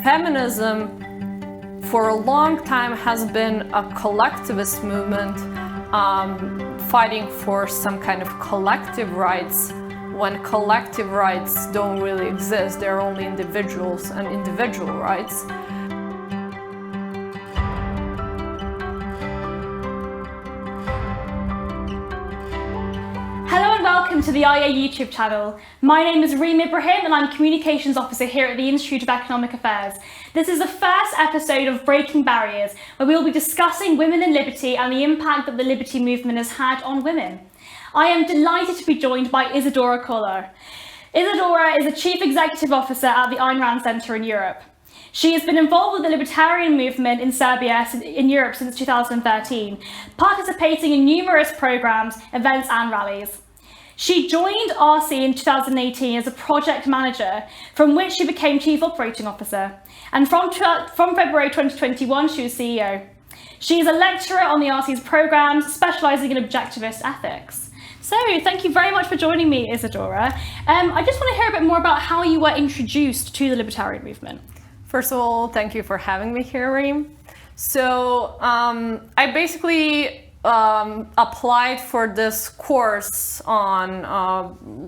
Feminism for a long time has been a collectivist movement, fighting for some kind of collective rights, when collective rights don't really exist. They're only individuals and individual rights. Hello and welcome to the IA YouTube channel. My name is Reem Ibrahim and I'm Communications Officer here at the Institute of Economic Affairs. This is the first episode of Breaking Barriers, where we will be discussing women in liberty and the impact that the liberty movement has had on women. I am delighted to be joined by Isidora Kolar. Isidora is the Chief Executive Officer at the Ayn Rand Centre in Europe. She has been involved with the libertarian movement in Serbia in Europe since 2013, participating in numerous programmes, events and rallies. She joined RC in 2018 as a project manager, from which she became Chief Operating Officer, and from February 2021 she was CEO. She is a lecturer on the RC's programmes, specialising in objectivist ethics. So thank you very much for joining me, Isidora. I just want to hear a bit more about how you were introduced to the libertarian movement. First of all, thank you for having me here, Reem. So I basically applied for this course on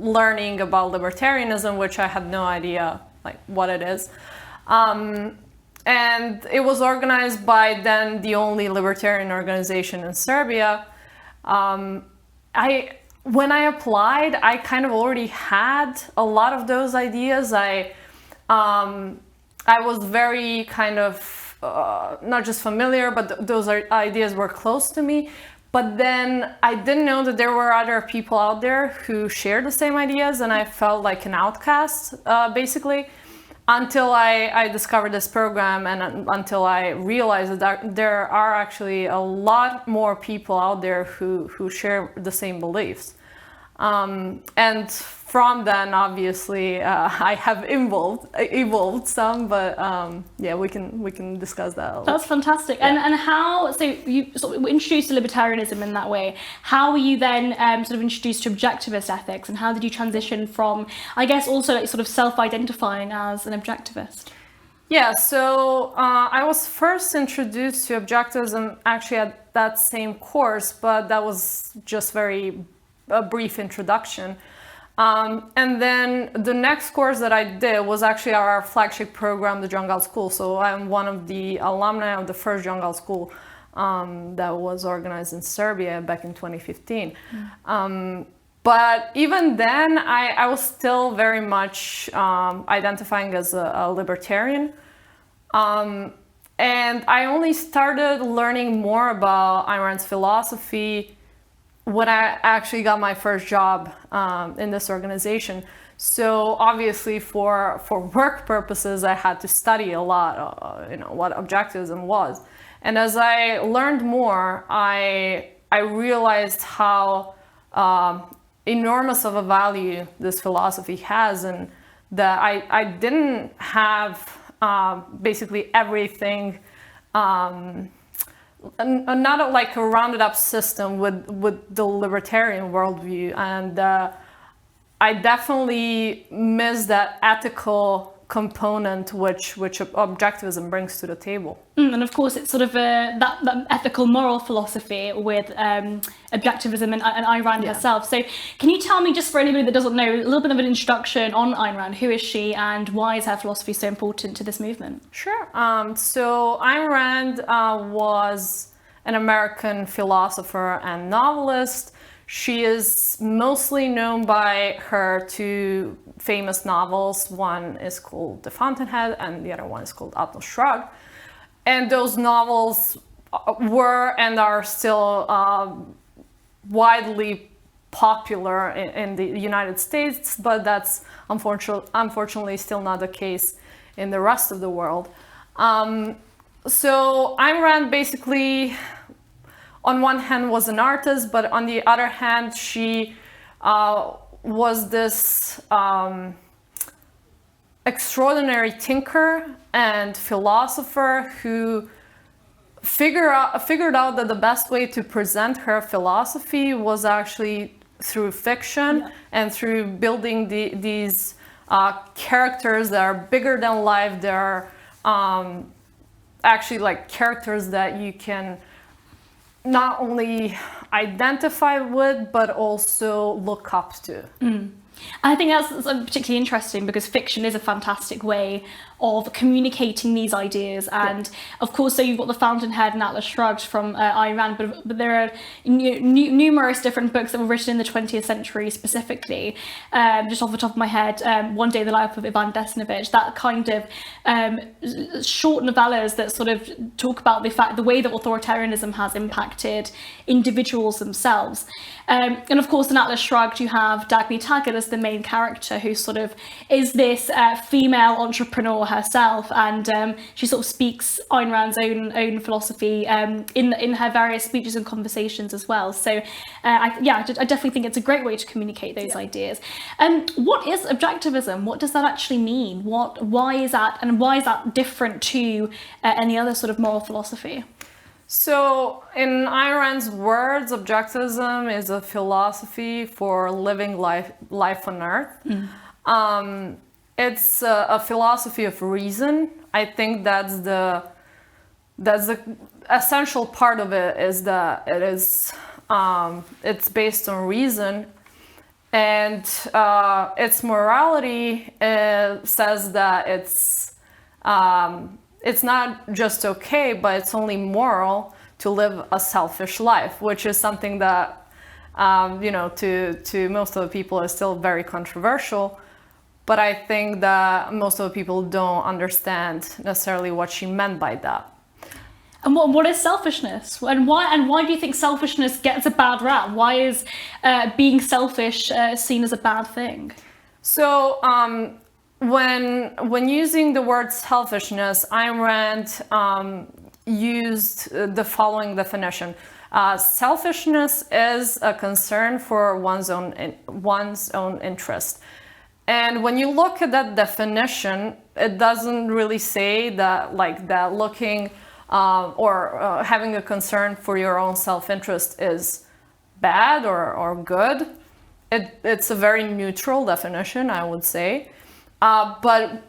learning about libertarianism, which I had no idea what it is. And it was organized by then the only libertarian organization in Serbia. When I applied, I kind of already had a lot of those ideas. I was very kind of not just familiar, but those ideas were close to me. But then I didn't know that there were other people out there who shared the same ideas, and I felt like an outcast, basically, until I discovered this program and until I realized that there are actually a lot more people out there who share the same beliefs. And from then, obviously, I have evolved some, but yeah, we can discuss that. That's fantastic. Yeah. And how, so you sort of introduced to libertarianism in that way. How were you then sort of introduced to objectivist ethics, and how did you transition from, I guess, also sort of self-identifying as an objectivist? Yeah, so I was first introduced to objectivism actually at that same course, but that was just a brief introduction. And then the next course that I did was actually our flagship program, the Jungle School. So I'm one of the alumni of the first Jungle School that was organized in Serbia back in 2015. But even then, I was still very much identifying as a libertarian. And I only started learning more about Ayn Rand's philosophy when I actually got my first job in this organization. So obviously for work purposes, I had to study a lot, what objectivism was. And as I learned more, I realized how enormous of a value this philosophy has, and that I didn't have basically everything, not like a rounded up system with the libertarian worldview, and I definitely miss that ethical component which objectivism brings to the table. And of course, it's sort of that ethical moral philosophy with objectivism and Ayn Rand herself. So can you tell me, just for anybody that doesn't know, a little bit of an introduction on Ayn Rand? Who is she, and why is her philosophy so important to this movement? Sure. So Ayn Rand was an American philosopher and novelist. She is mostly known by her two famous novels. One is called The Fountainhead and the other one is called Atlas Shrugged. And those novels were and are still widely popular in the United States, but that's unfortunately still not the case in the rest of the world. So Ayn Rand basically, on one hand, was an artist, but on the other hand, she was this extraordinary thinker and philosopher who figured out that the best way to present her philosophy was actually through fiction and through building these characters that are bigger than life, that are actually like characters that you can not only identify with, but also look up to. I think that's particularly interesting because fiction is a fantastic way of communicating these ideas. And of course, so you've got The Fountainhead and Atlas Shrugged from Ayn Rand, but there are numerous different books that were written in the 20th century specifically. Just off the top of my head, One Day in the Life of Ivan Desnovich, that kind of short novellas that sort of talk about the way that authoritarianism has impacted individuals themselves. And of course, in Atlas Shrugged, you have Dagny Taggart as the main character, who sort of is this female entrepreneur herself, and she sort of speaks Ayn Rand's own philosophy in her various speeches and conversations as well. So I definitely think it's a great way to communicate those ideas. What is objectivism? What does that actually mean? Why is that different to any other sort of moral philosophy? So, in Ayn Rand's words, objectivism is a philosophy for living life on Earth. It's a philosophy of reason. I think that's the essential part of it, is that it's based on reason, and its morality says that it's not just okay, but it's only moral to live a selfish life, which is something that, to most of the people is still very controversial. But I think that most of the people don't understand necessarily what she meant by that. And what is selfishness? And why do you think selfishness gets a bad rap? Why is being selfish seen as a bad thing? So, when using the word selfishness, Ayn Rand used the following definition. Selfishness is a concern for one's own interest. And when you look at that definition, it doesn't really say that looking or having a concern for your own self-interest is bad or good. It's a very neutral definition, I would say. But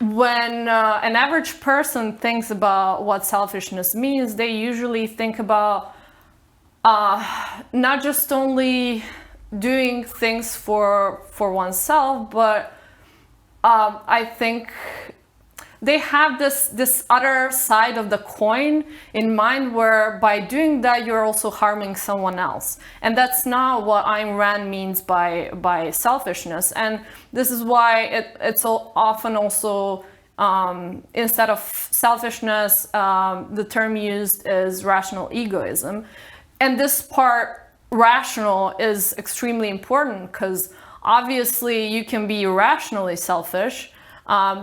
when an average person thinks about what selfishness means, they usually think about not just only doing things for oneself, but I think they have this other side of the coin in mind, where by doing that you're also harming someone else, and that's not what Ayn Rand means by selfishness. And this is why it's so often also instead of selfishness, the term used is rational egoism. And this part, rational, is extremely important, because obviously you can be irrationally selfish.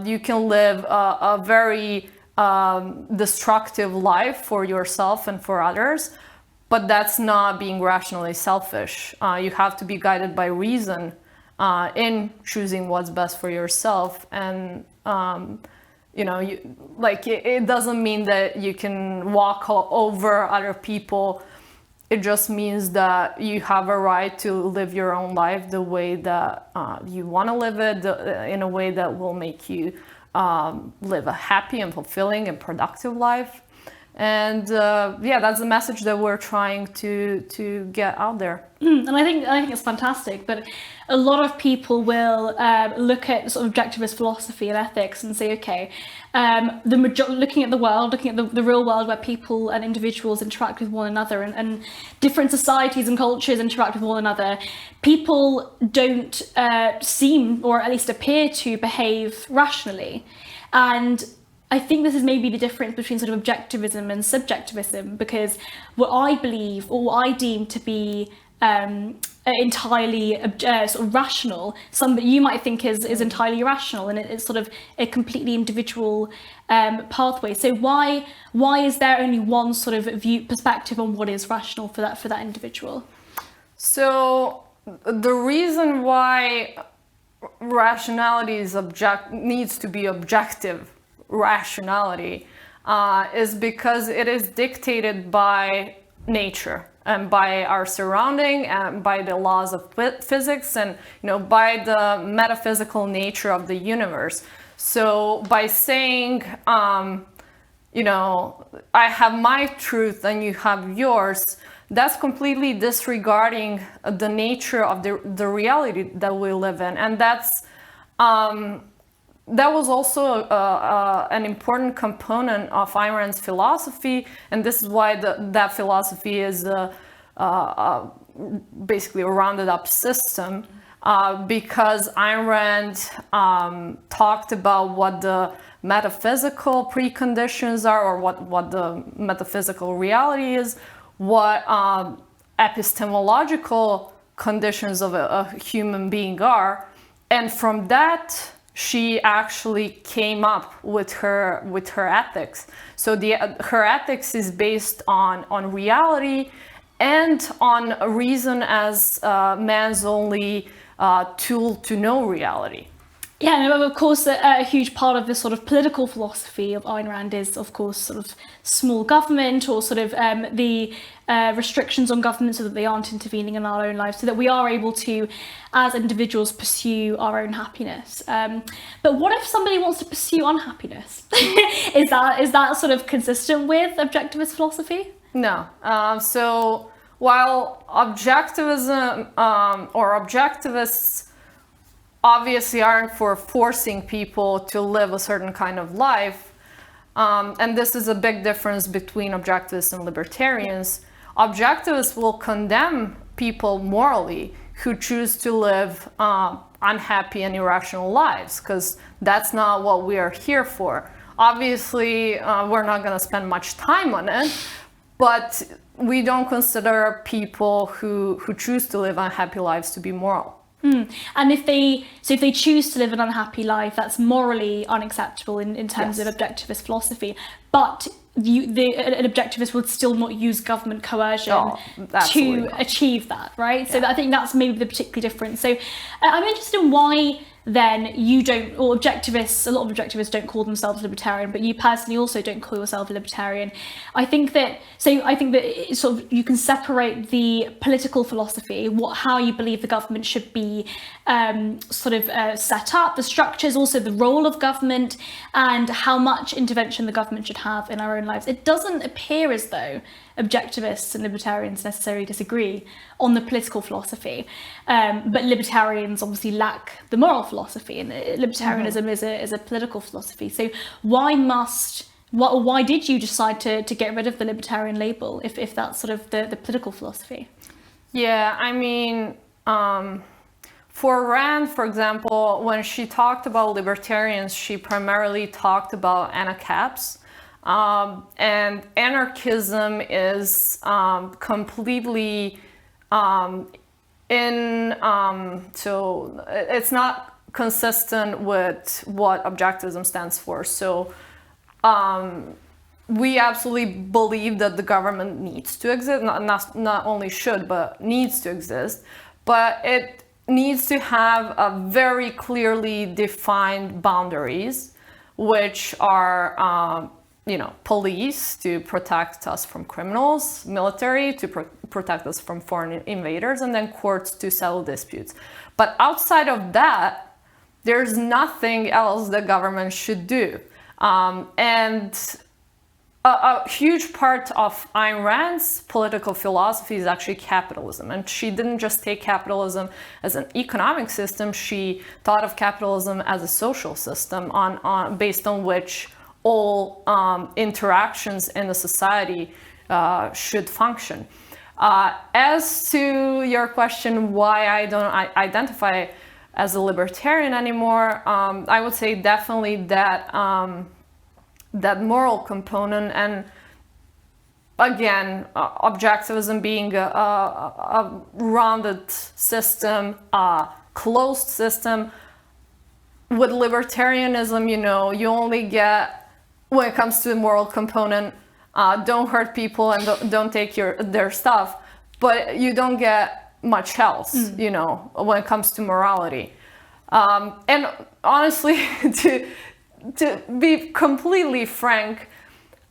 You can live a very destructive life for yourself and for others, but that's not being rationally selfish. You have to be guided by reason in choosing what's best for yourself. And it doesn't mean that you can walk over other people. It just means that you have a right to live your own life the way that you want to live it, in a way that will make you live a happy and fulfilling and productive life. And that's the message that we're trying to get out there. And I think it's fantastic, but a lot of people will look at sort of objectivist philosophy and ethics and say, okay, looking at the world, looking at the real world where people and individuals interact with one another, and different societies and cultures interact with one another, people don't seem, or at least appear to, behave rationally. And I think this is maybe the difference between sort of objectivism and subjectivism, because what I believe, or what I deem to be entirely sort of rational, some that you might think is entirely irrational, and it's sort of a completely individual pathway. So why is there only one sort of perspective on what is rational for that individual? So the reason why rationality needs to be objective rationality is because it is dictated by nature and by our surrounding and by the laws of physics, and by the metaphysical nature of the universe. So by saying, you know, I have my truth and you have yours, that's completely disregarding the nature of the reality that we live in. And that's that was also an important component of Ayn Rand's philosophy, and this is why that philosophy is basically a rounded up system, because Ayn Rand talked about what the metaphysical preconditions are, or what the metaphysical reality is, what epistemological conditions of a human being are, and from that she actually came up with her ethics. So her ethics is based on reality and on reason as man's only tool to know reality. Yeah, and of course, a huge part of the sort of political philosophy of Ayn Rand is, of course, sort of small government, or sort of the restrictions on government so that they aren't intervening in our own lives, so that we are able to, as individuals, pursue our own happiness. But what if somebody wants to pursue unhappiness? Is that sort of consistent with objectivist philosophy? No. So while objectivism or objectivists obviously aren't for forcing people to live a certain kind of life, and this is a big difference between objectivists and libertarians. Objectivists will condemn people morally who choose to live unhappy and irrational lives, because that's not what we are here for. Obviously, we're not going to spend much time on it, but we don't consider people who choose to live unhappy lives to be moral. And if they choose to live an unhappy life, that's morally unacceptable in terms of objectivist philosophy. But an objectivist would still not use government coercion to achieve that, right? So I think that's maybe the particular difference. So I'm interested in why then you don't, or objectivists, a lot of objectivists don't call themselves libertarian, but you personally also don't call yourself a libertarian. I think that it's sort of, you can separate the political philosophy, how you believe the government should be set up, the structures, also the role of government, and how much intervention the government should have in our own lives. It doesn't appear as though objectivists and libertarians necessarily disagree on the political philosophy, but libertarians obviously lack the moral philosophy, and libertarianism is a political philosophy. So why did you decide to get rid of the libertarian label if that's sort of the political philosophy? Yeah, I mean, for Rand, for example, when she talked about libertarians, she primarily talked about anarchaps. And anarchism is completely so it's not consistent with what objectivism stands for. So we absolutely believe that the government needs to exist, not only should, but needs to exist, but it needs to have a very clearly defined boundaries, which are police to protect us from criminals, military to protect us from foreign invaders, and then courts to settle disputes. But outside of that, there's nothing else the government should do. And a huge part of Ayn Rand's political philosophy is actually capitalism. And she didn't just take capitalism as an economic system, she thought of capitalism as a social system based on which all interactions in the society should function. As to your question, why I don't identify as a libertarian anymore, I would say definitely that moral component, and again, objectivism being a rounded system, a closed system. With libertarianism, you only get, when it comes to the moral component, don't hurt people and don't take their stuff, but you don't get much else, when it comes to morality. And honestly, to be completely frank,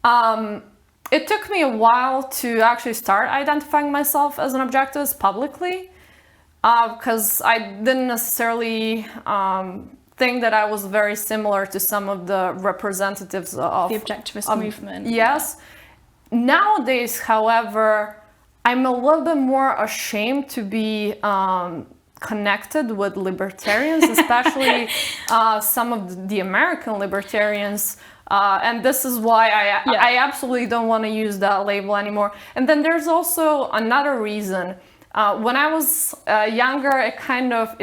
it took me a while to actually start identifying myself as an objectivist publicly, because I didn't necessarily think that I was very similar to some of the representatives of the objectivist movement. Yes. Nowadays, however, I'm a little bit more ashamed to be connected with libertarians, especially some of the American libertarians. And this is why I absolutely don't want to use that label anymore. And then there's also another reason. When I was younger,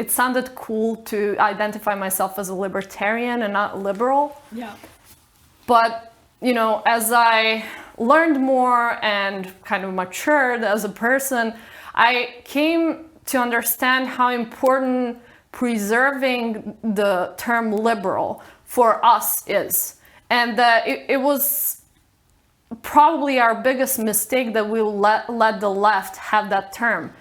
it sounded cool to identify myself as a libertarian and not liberal. Yeah. But, you know, as I learned more and kind of matured as a person, I came to understand how important preserving the term liberal for us is. And it was probably our biggest mistake that we let the left have that term.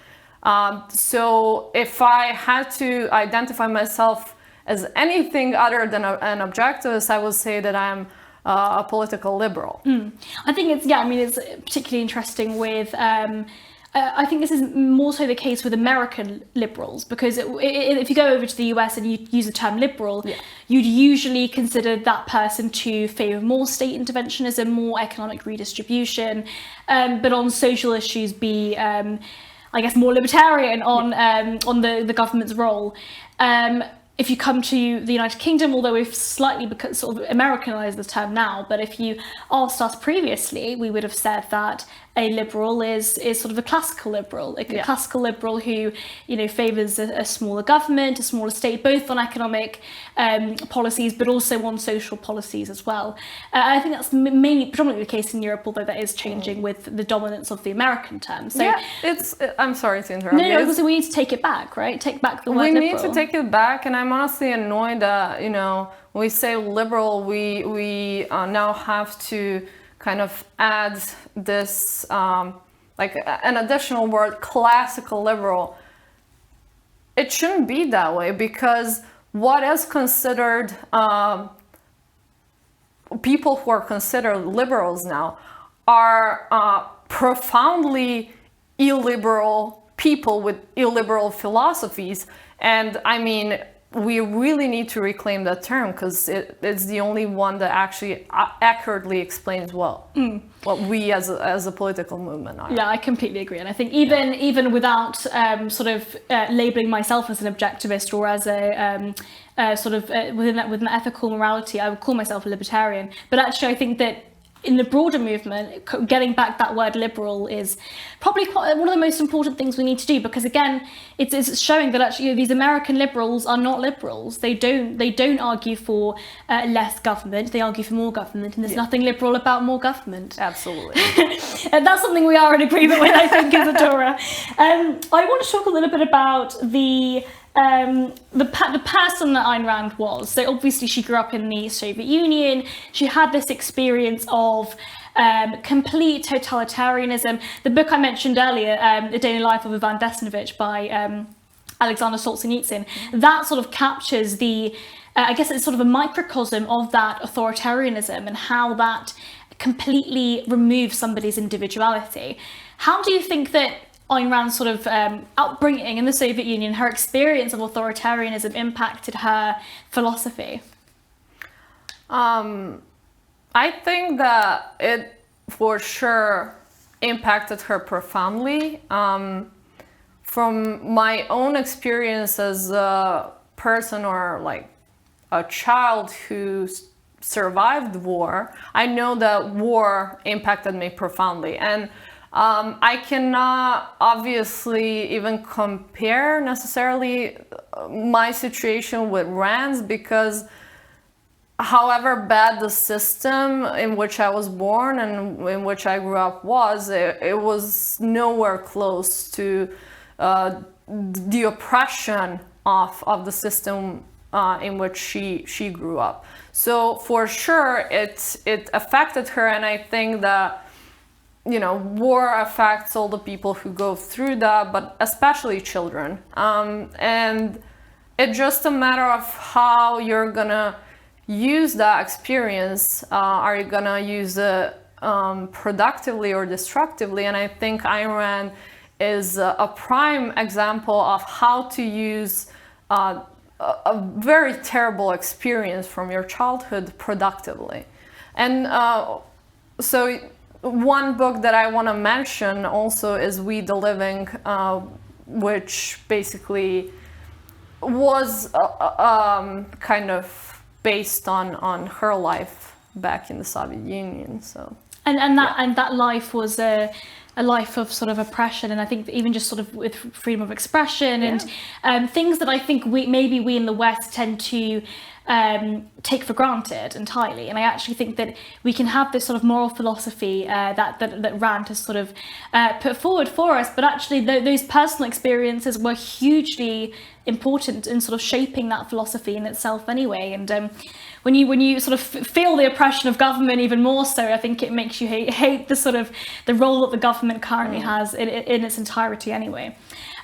So if I had to identify myself as anything other than an objectivist, I would say that I'm a political liberal. I think it's particularly interesting with, I think this is more so the case with American liberals, because if you go over to the US and you use the term liberal, you'd usually consider that person to favour more state interventionism, more economic redistribution, but on social issues be, I guess, more libertarian on the government's role. If you come to the United Kingdom, although we've slightly sort of Americanized the term now, but if you asked us previously, we would have said that a liberal is sort of a classical liberal, a classical liberal who, you know, favours a smaller government, a smaller state, both on economic policies, but also on social policies as well. I think that's predominantly the case in Europe, although that is changing with the dominance of the American term. So I'm sorry to interrupt. No, so we need to take it back, right? Take back the word liberal. We need to take it back, and I'm honestly annoyed that, you know, when we say liberal, we now have to kind of add this like an additional word, classical liberal. It shouldn't be that way, because what is considered people who are considered liberals now are profoundly illiberal people with illiberal philosophies. And I mean, we really need to reclaim that term, because it's the only one that actually accurately explains what we as a political movement are. Yeah, I completely agree. And I think even without sort of labeling myself as an objectivist or as a with an ethical morality, I would call myself a libertarian. But actually, I think that in the broader movement, getting back that word liberal is probably quite one of the most important things we need to do, because again, it's showing that actually, you know, these American liberals are not liberals. They don't argue for less government. They argue for more government, and there's nothing liberal about more government. Absolutely. And that's something we are in agreement with, I think, Isidora. I want to talk a little bit about the person that Ayn Rand was. So obviously she grew up in the Soviet Union. She had this experience of complete totalitarianism. The book I mentioned earlier, The Daily Life of Ivan Desnovich by Alexander Solzhenitsyn, that sort of captures the, I guess it's sort of a microcosm of that authoritarianism and how that completely removes somebody's individuality. How do you think that Ayn Rand's sort of upbringing in the Soviet Union, her experience of authoritarianism, impacted her philosophy? I think that it for sure impacted her profoundly. From my own experience as a person or like a child who survived war, I know that war impacted me profoundly. And I cannot obviously even compare necessarily my situation with Rand's, because however bad the system in which I was born and in which I grew up was, it was nowhere close to the oppression of the system in which she grew up. So for sure it affected her, and I think that, you know, war affects all the people who go through that, but especially children. And it's just a matter of how you're gonna use that experience. Are you gonna use it productively or destructively? And I think Ayn Rand is a prime example of how to use a very terrible experience from your childhood productively. And so one book that I want to mention also is We the Living, which basically was kind of based on her life back in the Soviet Union. So and that life was a life of sort of oppression, and I think even just sort of with freedom of expression and things that I think we in the West tend to take for granted entirely. And I actually think that we can have this sort of moral philosophy that Rand has sort of put forward for us, but actually those personal experiences were hugely important in sort of shaping that philosophy in itself anyway. And when you sort of feel the oppression of government even more so, I think it makes you hate the sort of the role that the government currently has in its entirety anyway.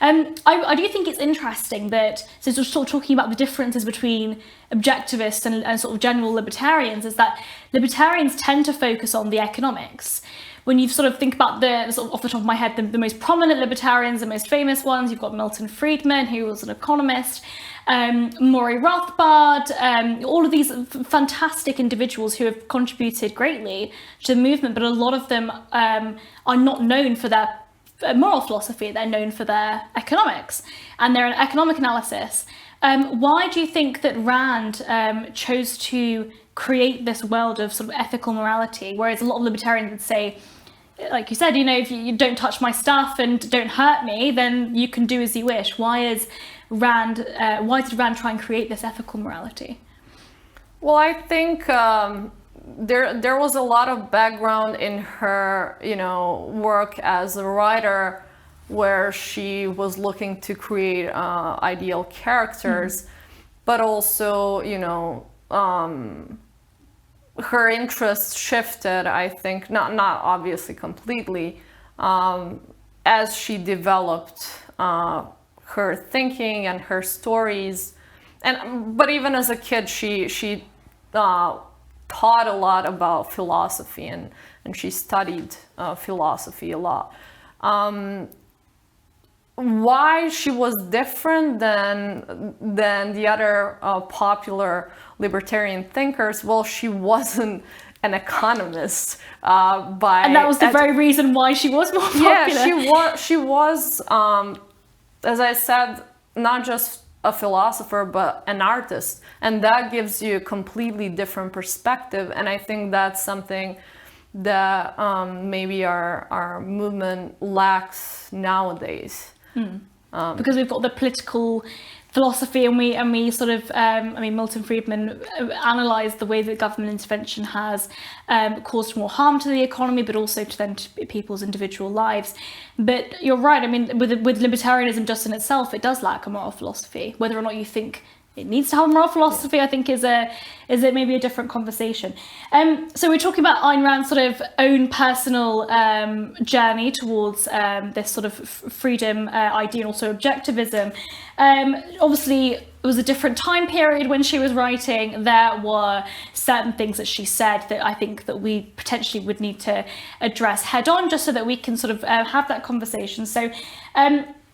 I do think it's interesting that, so sort of talking about the differences between objectivists and sort of general libertarians, is that libertarians tend to focus on the economics. When you sort of think about the, sort of off the top of my head, the most prominent libertarians, the most famous ones, you've got Milton Friedman, who was an economist, Maury Rothbard, all of these fantastic individuals who have contributed greatly to the movement, but a lot of them are not known for their moral philosophy. They're known for their economics and their economic analysis. Why do you think that Rand chose to create this world of sort of ethical morality, whereas a lot of libertarians would say, like you said, if you don't touch my stuff and don't hurt me, then you can do as you wish? Why did Rand try and create this ethical morality? Well, I think there was a lot of background in her, work as a writer, where she was looking to create ideal characters, but also, her interests shifted, I think, not obviously completely, as she developed her thinking and her stories. But even as a kid, she taught a lot about philosophy, and she studied philosophy a lot. Why she was different than the other popular libertarian thinkers? Well, she wasn't an economist and that was the very reason why she was more popular. Yeah, she was as I said, not just a philosopher, but an artist, and that gives you a completely different perspective. And I think that's something that maybe our movement lacks nowadays. Because we've got the political philosophy, and we sort of, Milton Friedman analysed the way that government intervention has caused more harm to the economy, but also to people's individual lives. But you're right. With libertarianism just in itself, it does lack a moral philosophy. Whether or not you think it needs to have a moral philosophy, I think is it maybe a different conversation. So we're talking about Ayn Rand's sort of own personal journey towards this sort of freedom idea, and also objectivism. Obviously, it was a different time period when she was writing. There were certain things that she said that I think that we potentially would need to address head on, just so that we can sort of have that conversation. So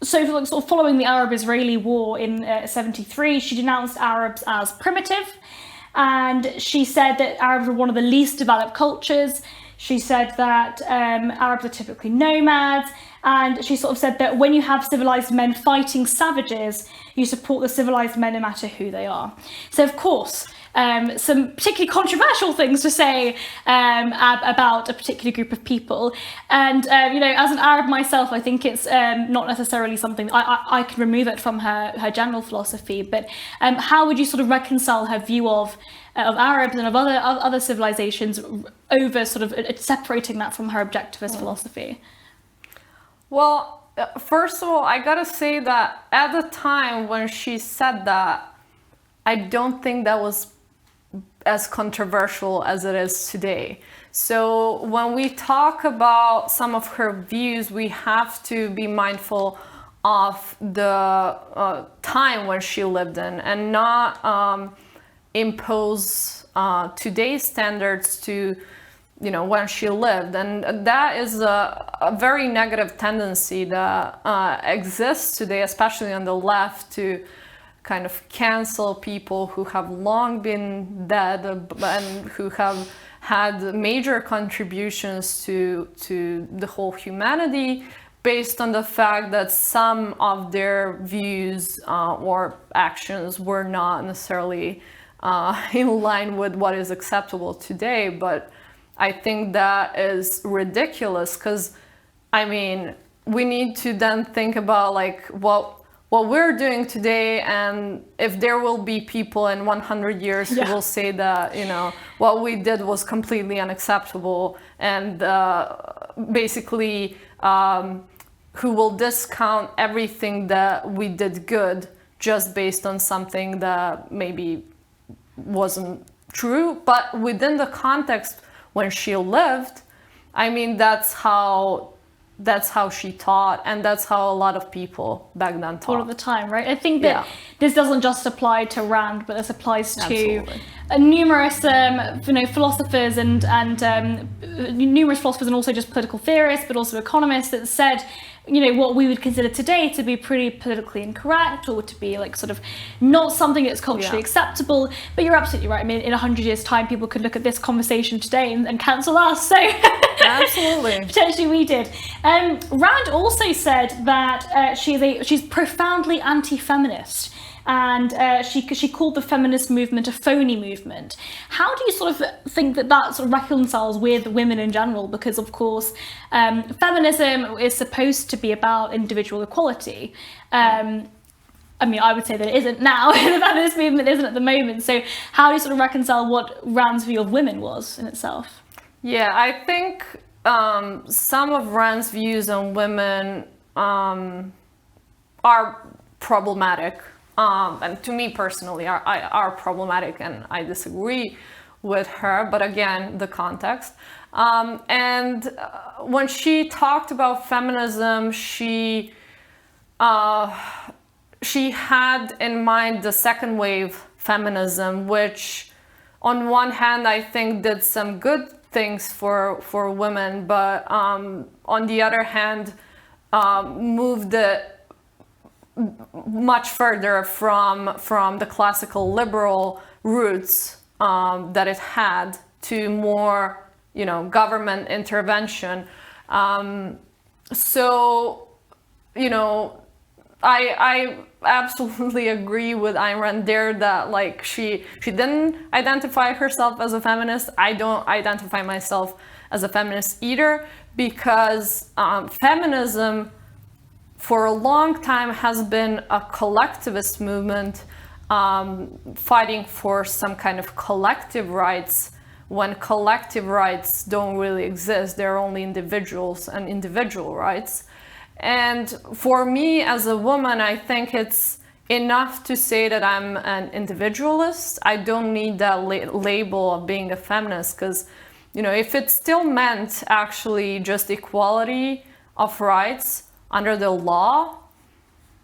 sort of following the Arab-Israeli war in 73, she denounced Arabs as primitive, and she said that Arabs were one of the least developed cultures. She said that Arabs are typically nomads, and she sort of said that when you have civilized men fighting savages, you support the civilized men no matter who they are. So of course, some particularly controversial things to say about a particular group of people. And, as an Arab myself, I think it's not necessarily something I can remove it from her general philosophy. But how would you sort of reconcile her view of Arabs and of other civilizations over sort of separating that from her objectivist philosophy? Well, first of all, I gotta say that at the time when she said that, I don't think that was as controversial as it is today. So when we talk about some of her views, we have to be mindful of the time when she lived in, and not impose today's standards to when she lived. And that is a very negative tendency that exists today, especially on the left, to kind of cancel people who have long been dead and who have had major contributions to the whole humanity based on the fact that some of their views or actions were not necessarily in line with what is acceptable today. But I think that is ridiculous, because I mean, we need to then think about like what we're doing today, and if there will be people in 100 years who will say that, you know, what we did was completely unacceptable, and basically who will discount everything that we did good just based on something that maybe wasn't true, but within the context when she lived, I mean, that's how she taught, and that's how a lot of people back then taught. All of the time, right? I think that this doesn't just apply to Rand, but this applies to numerous philosophers and numerous philosophers, and also just political theorists, but also economists, that said, you know, what we would consider today to be pretty politically incorrect, or to be like sort of not something that's culturally acceptable. But you're absolutely right. I mean, in 100 years' time, people could look at this conversation today and cancel us. So absolutely, potentially we did. Rand also said that she's profoundly anti-feminist. And she called the feminist movement a phony movement. How do you sort of think that sort of reconciles with women in general? Because of course, feminism is supposed to be about individual equality. I mean, I would say that it isn't now. The feminist movement isn't at the moment. So how do you sort of reconcile what Rand's view of women was in itself? Yeah, I think some of Rand's views on women are problematic. And to me personally are problematic, and I disagree with her, but again, the context. And when she talked about feminism, she had in mind the second wave feminism, which on one hand I think did some good things for women, but on the other hand moved it much further from the classical liberal roots that it had to more, you know, government intervention. So, you know, I absolutely agree with Ayn Rand there that like she didn't identify herself as a feminist. I don't identify myself as a feminist either, because feminism for a long time has been a collectivist movement, fighting for some kind of collective rights, when collective rights don't really exist. They're only individuals and individual rights. And for me as a woman, I think it's enough to say that I'm an individualist. I don't need that label of being a feminist, because, you know, if it still meant actually just equality of rights under the law,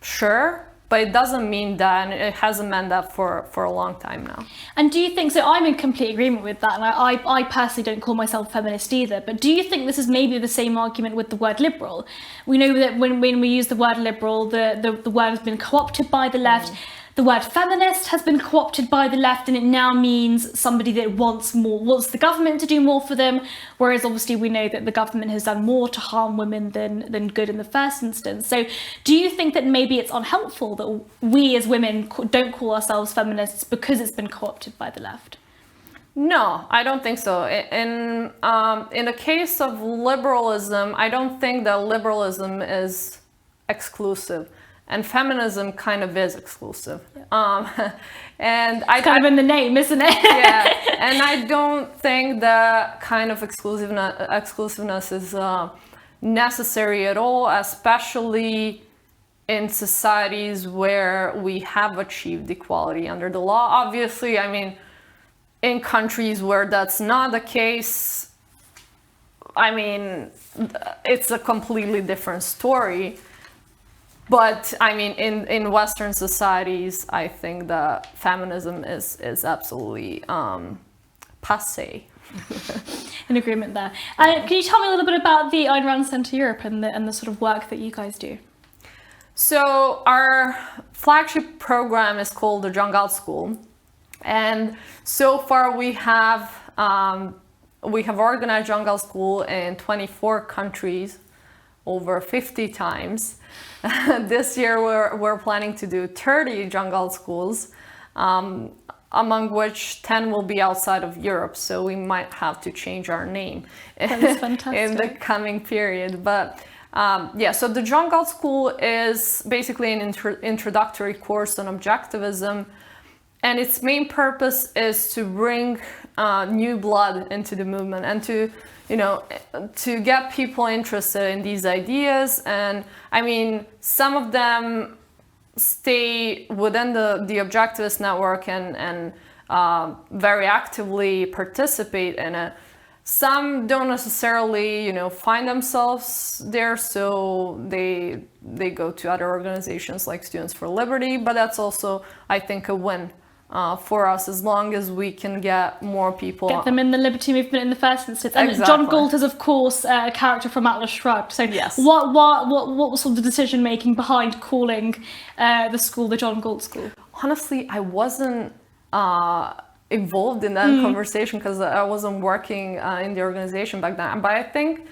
sure, but it doesn't mean that, and it hasn't meant that for a long time now. And do you think, so I'm in complete agreement with that, and I personally don't call myself feminist either, but do you think this is maybe the same argument with the word liberal? We know that when we use the word liberal, the word has been co-opted by the left. The word feminist has been co-opted by the left, and it now means somebody that wants the government to do more for them, whereas obviously we know that the government has done more to harm women than good in the first instance. So do you think that maybe it's unhelpful that we as women don't call ourselves feminists because it's been co-opted by the left? No, I don't think so. In the case of liberalism, I don't think that liberalism is exclusive. And feminism kind of is exclusive. And it's kind of in the name, isn't it? Yeah, and I don't think that kind of exclusiveness is necessary at all, especially in societies where we have achieved equality under the law. Obviously, I mean, in countries where that's not the case, I mean, it's a completely different story. But I mean, in Western societies, I think that feminism is absolutely passé. In agreement there. Can you tell me a little bit about the Ayn Rand Centre Europe and the sort of work that you guys do? So our flagship program is called the Jungle School, and so far we have organized Jungle School in 24 countries, over 50 times. This year we're planning to do 30 Jungle Schools, among which 10 will be outside of Europe, so we might have to change our name in the coming period. But so the Jungle School is basically an introductory course on objectivism, and its main purpose is to bring new blood into the movement and to get people interested in these ideas. And I mean, some of them stay within the Objectivist network and very actively participate in it. Some don't necessarily, find themselves there, so they go to other organizations like Students for Liberty, but that's also, I think, a win for us, as long as we can get more people. Get them in the liberty movement in the first instance. And exactly. John Galt is, of course, a character from Atlas Shrugged. So yes. What was sort of the decision making behind calling the school the John Galt School? Honestly, I wasn't involved in that conversation because I wasn't working in the organization back then. But I think,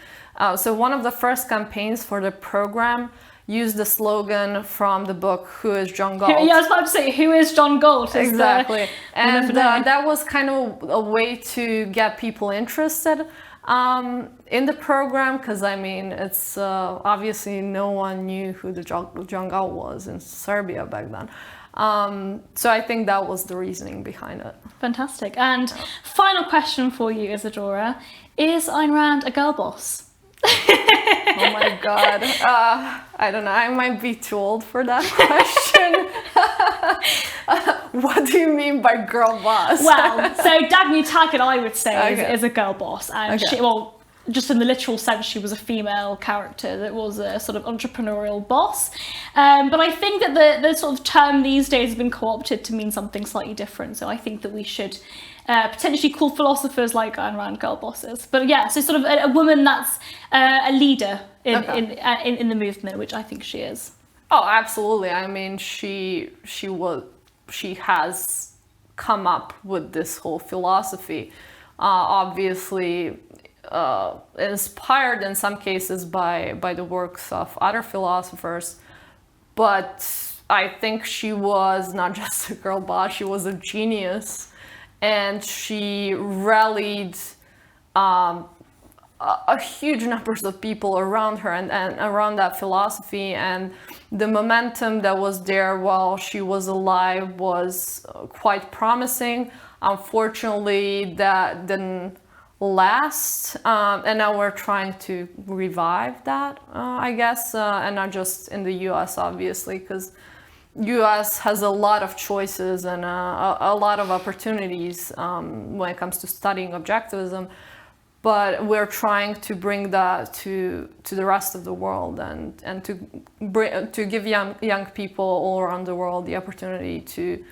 so one of the first campaigns for the program used the slogan from the book, Who is John Galt? Yeah, I was about to say, who is John Galt? Exactly. And that was kind of a way to get people interested in the program, because I mean, it's obviously no one knew who the John Galt was in Serbia back then. So I think that was the reasoning behind it. Fantastic. And final question for you, Isidora. Is Ayn Rand a girl boss? Oh my God. I don't know. I might be too old for that question. What do you mean by girl boss? Well, so Dagny Taggart, I would say, is a girl boss. And okay. Just in the literal sense, she was a female character that was a sort of entrepreneurial boss. But I think that the sort of term these days has been co-opted to mean something slightly different. So I think that we should potentially call philosophers like Ayn Rand girl bosses. But yeah, so sort of a woman that's a leader in the movement, which I think she is. Oh, absolutely. I mean, she has come up with this whole philosophy, obviously inspired in some cases by the works of other philosophers, but I think she was not just a girl boss, she was a genius, and she rallied a huge numbers of people around her and around that philosophy, and the momentum that was there while she was alive was quite promising. Unfortunately, that didn't last, and now we're trying to revive that, I guess, and not just in the US, obviously, because US has a lot of choices and a lot of opportunities when it comes to studying objectivism, but we're trying to bring that to the rest of the world and to give young people all around the world the opportunity to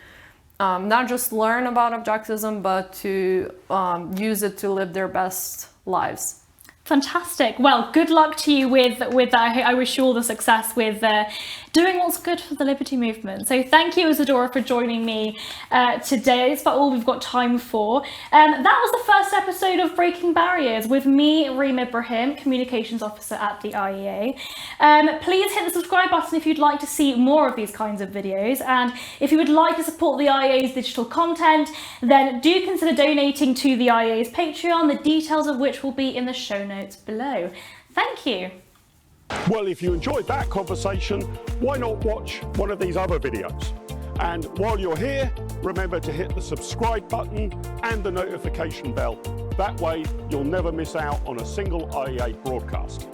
not just learn about objectivism, but to use it to live their best lives. Fantastic. Well, good luck to you with that. I wish you all the success with doing what's good for the liberty movement. So thank you, Isidora, for joining me today. It's about all we've got time for. That was the first episode of Breaking Barriers with me, Reem Ibrahim, Communications Officer at the IEA. Please hit the subscribe button if you'd like to see more of these kinds of videos. And if you would like to support the IEA's digital content, then do consider donating to the IEA's Patreon, the details of which will be in the show notes below. Thank you. Well, if you enjoyed that conversation, why not watch one of these other videos? And while you're here, remember to hit the subscribe button and the notification bell. That way, you'll never miss out on a single IEA broadcast.